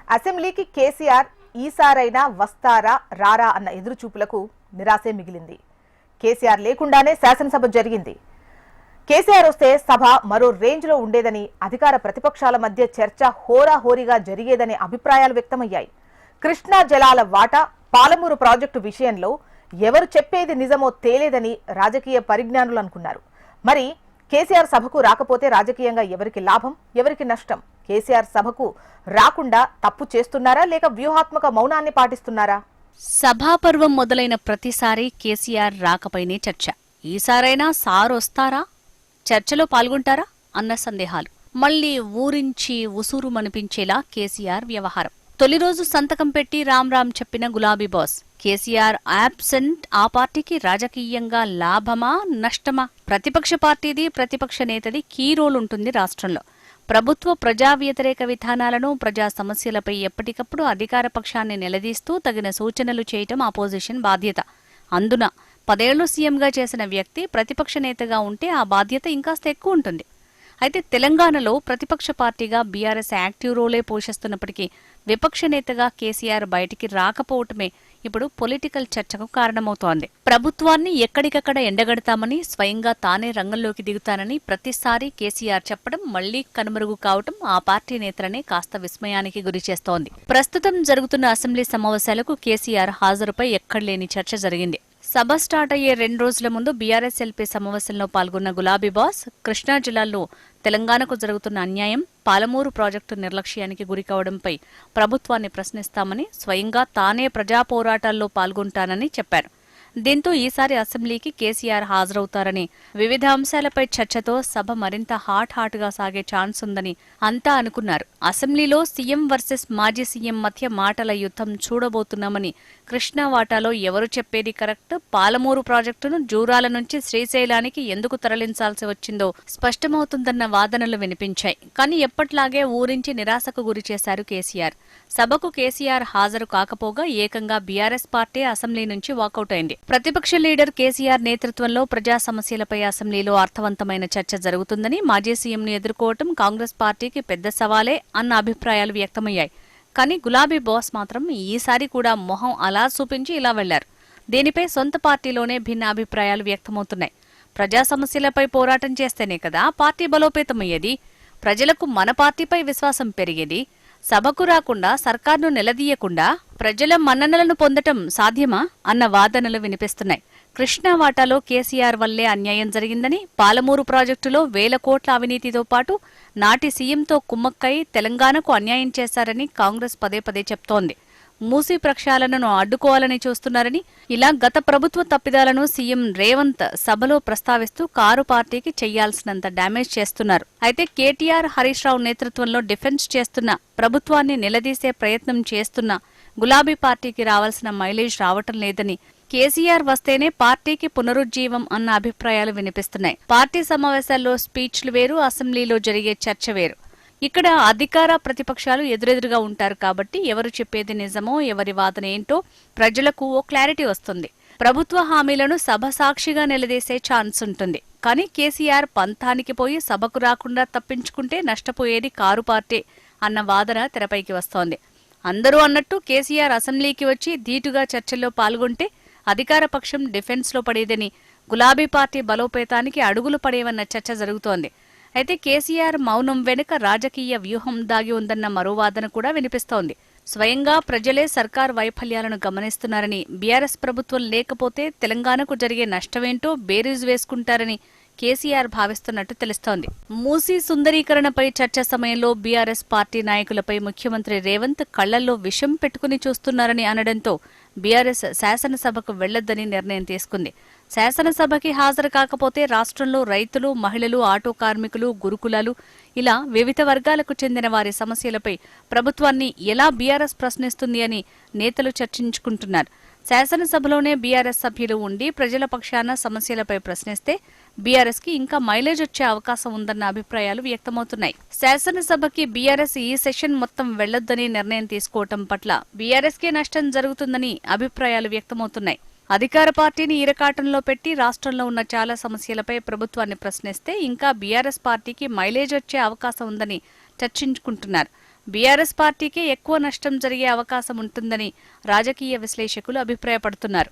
అసెంబ్లీకి కేసీఆర్ ఈసారైనా వస్తారా రారా అన్న ఎదురుచూపులకు నిరాశే మిగిలింది. కేసీఆర్ లేకుండానే శాసనసభ జరిగింది. కేసీఆర్ వస్తే సభ మరో రేంజ్ లో ఉండేదని, అధికార ప్రతిపక్షాల మధ్య చర్చ హోరాహోరీగా జరిగేదనే అభిప్రాయాలు వ్యక్తమయ్యాయి. కృష్ణా జలాల వాటా, పాలమూరు ప్రాజెక్టు విషయంలో ఎవరు చెప్పేది నిజమో తేలేదని రాజకీయ పరిజ్ఞానులు అనుకున్నారు. మరి కేసీఆర్ సభకు రాకపోతే రాజకీయంగా ఎవరికి లాభం, ఎవరికి నష్టం? కేసీఆర్ సభకు రాకుండా తప్పు చేస్తున్నారా లేక వ్యూహాత్మక మౌనాన్ని పాటిస్తున్నారా? సభాపర్వం మొదలైన ప్రతిసారి కేసీఆర్ రాకపైనే చర్చ. ఈసారైనా సార్ వస్తారా, చర్చలో పాల్గొంటారా అన్న సందేహాలు. మళ్లీ ఊరించి ఉసూరుమనిపించేలా కేసీఆర్ వ్యవహారం. తొలి రోజు సంతకం పెట్టి రామ్ రామ్ చెప్పిన గులాబీ బాస్. కేసీఆర్ యాబ్సెంట్ ఆ పార్టీకి రాజకీయంగా లాభమా నష్టమా? ప్రతిపక్ష పార్టీది, ప్రతిపక్ష నేతది కీ రోల్ ఉంటుంది రాష్ట్రంలో. ప్రభుత్వ ప్రజా వ్యతిరేక విధానాలను, ప్రజా సమస్యలపై ఎప్పటికప్పుడు అధికార పక్షాన్ని నిలదీస్తూ తగిన సూచనలు చేయటం అపోజిషన్ బాధ్యత. అందున 10 ఏళ్లు సీఎంగా చేసిన వ్యక్తి ప్రతిపక్ష నేతగా ఉంటే ఆ బాధ్యత ఇంకాస్త ఎక్కువ ఉంటుంది. అయితే తెలంగాణలో ప్రతిపక్ష పార్టీగా బీఆర్ఎస్ యాక్టివ్ రోలే పోషిస్తున్నప్పటికీ విపక్ష నేతగా కేసీఆర్ బయటికి రాకపోవటమే ఇప్పుడు పొలిటికల్ చర్చకు కారణమవుతోంది. ప్రభుత్వాన్ని ఎక్కడికక్కడ ఎండగడతామని, స్వయంగా తానే రంగంలోకి దిగుతానని ప్రతిసారి కేసీఆర్ చెప్పడం మళ్లీ కనుమరుగు కావటం ఆ పార్టీ నేతలనే కాస్త విస్మయానికి గురిచేస్తోంది. ప్రస్తుతం జరుగుతున్న అసెంబ్లీ సమావేశాలకు కేసీఆర్ హాజరుపై ఎక్కడలేని చర్చ జరిగింది. సభ స్టార్ట్ అయ్యే 2 రోజుల ముందు బీఆర్ఎస్ ఎల్పీ సమావేశంలో పాల్గొన్న గులాబీ బాస్ కృష్ణా జిల్లాలో తెలంగాణకు జరుగుతున్న అన్యాయం, పాలమూరు ప్రాజెక్టు నిర్లక్ష్యానికి గురికావడంపై ప్రభుత్వాన్ని ప్రశ్నిస్తామని, స్వయంగా తానే ప్రజా పోరాటాల్లో పాల్గొంటానని చెప్పారు. దీంతో ఈసారి అసెంబ్లీకి కేసీఆర్ హాజరవుతారని, వివిధ అంశాలపై చర్చతో సభ మరింత హాట్గా సాగే ఛాన్స్ ఉందని అంతా అనుకున్నారు. అసెంబ్లీలో సీఎం వర్సెస్ మాజీ సీఎం మధ్య మాటల యుద్ధం చూడబోతున్నామని, కృష్ణా వాటాలో ఎవరు చెప్పేది కరెక్ట్, పాలమూరు ప్రాజెక్టును జూరాల నుంచి శ్రీశైలానికి ఎందుకు తరలించాల్సి వచ్చిందో స్పష్టమవుతుందన్న వాదనలు వినిపించాయి. కానీ ఎప్పట్లాగే ఊరించి నిరాశకు గురిచేశారు కేసీఆర్. సభకు కేసీఆర్ హాజరు కాకపోగా ఏకంగా బీఆర్ఎస్ పార్టీ అసెంబ్లీ నుంచి వాకౌట్ అయింది. ప్రతిపక్ష లీడర్ కేసీఆర్ నేతృత్వంలో ప్రజా సమస్యలపై అసెంబ్లీలో అర్థవంతమైన చర్చ జరుగుతుందని, మాజీ సీఎంను ఎదుర్కోవటం కాంగ్రెస్ పార్టీకి పెద్ద సవాలే అన్న అభిప్రాయాలు వ్యక్తమయ్యాయి. కానీ గులాబీ బాస్ మాత్రం ఈసారి కూడా మొహం అలా చూపించి ఇలా వెళ్లారు. దీనిపై సొంత పార్టీలోనే భిన్న అభిప్రాయాలు వ్యక్తమవుతున్నాయి. ప్రజా సమస్యలపై పోరాటం చేస్తేనే కదా పార్టీ బలోపేతమయ్యేది, ప్రజలకు మన పార్టీపై విశ్వాసం పెరిగేది. సభకు రాకుండా, సర్కార్ను నిలదీయకుండా ప్రజల మన్ననలను పొందటం సాధ్యమా అన్న వాదనలు వినిపిస్తున్నాయి. కృష్ణా వాటాలో కేసీఆర్ వల్లే అన్యాయం జరిగిందని, పాలమూరు ప్రాజెక్టులో 1000 కోట్ల అవినీతితో పాటు నాటి సీఎంతో కుమ్మక్కై తెలంగాణకు అన్యాయం చేశారని కాంగ్రెస్ పదే చెప్తోంది. మూసీ ప్రక్షాళనను అడ్డుకోవాలని చూస్తున్నారని, ఇలా గత ప్రభుత్వ తప్పిదాలను సీఎం రేవంత్ సభలో ప్రస్తావిస్తూ కారు పార్టీకి చెయ్యాల్సినంత డ్యామేజ్ చేస్తున్నారు. అయితే కేటీఆర్, హరీష్ రావు నేతృత్వంలో డిఫెన్స్ చేస్తున్న, ప్రభుత్వాన్ని నిలదీసే ప్రయత్నం చేస్తున్న గులాబీ పార్టీకి రావాల్సిన మైలేజ్ రావటం లేదని, కేసీఆర్ వస్తేనే పార్టీకి పునరుజ్జీవం అన్న అభిప్రాయాలు వినిపిస్తున్నాయి. పార్టీ సమావేశాల్లో స్పీచ్లు వేరు, అసెంబ్లీలో జరిగే చర్చ వేరు. ఇక్కడ అధికార ప్రతిపక్షాలు ఎదురెదురుగా ఉంటారు కాబట్టి ఎవరు చెప్పేది నిజమో, ఎవరి వాదన ఏంటో ప్రజలకు ఓ క్లారిటీ వస్తుంది. ప్రభుత్వ హామీలను సభ సాక్షిగా నిలదీసే ఛాన్స్ ఉంటుంది. కానీ కేసీఆర్ పంతానికి పోయి సభకు రాకుండా తప్పించుకుంటే నష్టపోయేది కారు పార్టీ అన్న వాదన తెరపైకి వస్తోంది. అందరూ అన్నట్టు కేసీఆర్ అసెంబ్లీకి వచ్చి ధీటుగా చర్చల్లో పాల్గొంటే అధికార పక్షం డిఫెన్స్లో పడేదని, గులాబీ పార్టీ బలోపేతానికి అడుగులు పడేవన్న చర్చ జరుగుతోంది. అయితే కేసీఆర్ మౌనం వెనుక రాజకీయ వ్యూహం దాగి ఉందన్న మరో వాదన కూడా వినిపిస్తోంది. స్వయంగా ప్రజలే సర్కార్ వైఫల్యాలను గమనిస్తున్నారని, బీఆర్ఎస్ ప్రభుత్వం లేకపోతే తెలంగాణకు జరిగే నష్టమేంటో బేరీజు వేసుకుంటారని కేసీఆర్ భావిస్తున్నట్టు తెలుస్తోంది. మూసీ సుందరీకరణపై చర్చ సమయంలో బీఆర్ఎస్ పార్టీ నాయకులపై ముఖ్యమంత్రి రేవంత్ కళ్లల్లో విషం పెట్టుకుని చూస్తున్నారని అనడంతో బీఆర్ఎస్ శాసనసభకు వెళ్లొద్దని నిర్ణయం తీసుకుంది. శాసనసభకి హాజరు కాకపోతే రాష్ట్రంలో రైతులు, మహిళలు, ఆటో కార్మికులు, గురుకులాలు ఇలా వివిధ వర్గాలకు చెందిన వారి సమస్యలపై ప్రభుత్వాన్ని ఎలా బీఆర్ఎస్ ప్రశ్నిస్తుంది అని నేతలు చర్చించుకుంటున్నారు. శాసనసభలోనే బీఆర్ఎస్ సభ్యులు ఉండి ప్రజల పక్షాన సమస్యలపై ప్రశ్నిస్తే బీఆర్ఎస్ కి ఇంకా మైలేజ్ వచ్చే అవకాశం ఉందన్న అభిప్రాయాలు వ్యక్తమవుతున్నాయి. శాసనసభకి బీఆర్ఎస్ ఈ సెషన్ మొత్తం వెళ్లొద్దని నిర్ణయం తీసుకోవటం పట్ల బీఆర్ఎస్ కే నష్టం జరుగుతుందని అభిప్రాయాలు వ్యక్తమవుతున్నాయి. అధికార పార్టీని ఇరకాటంలో పెట్టి రాష్ట్రంలో ఉన్న చాలా సమస్యలపై ప్రభుత్వాన్ని ప్రశ్నిస్తే ఇంకా బీఆర్ఎస్ పార్టీకి మైలేజ్ వచ్చే అవకాశం ఉందని చర్చించుకుంటున్నారు. బీఆర్ఎస్ పార్టీకే ఎక్కువ నష్టం జరిగే అవకాశం ఉంటుందని రాజకీయ విశ్లేషకులు అభిప్రాయపడుతున్నారు.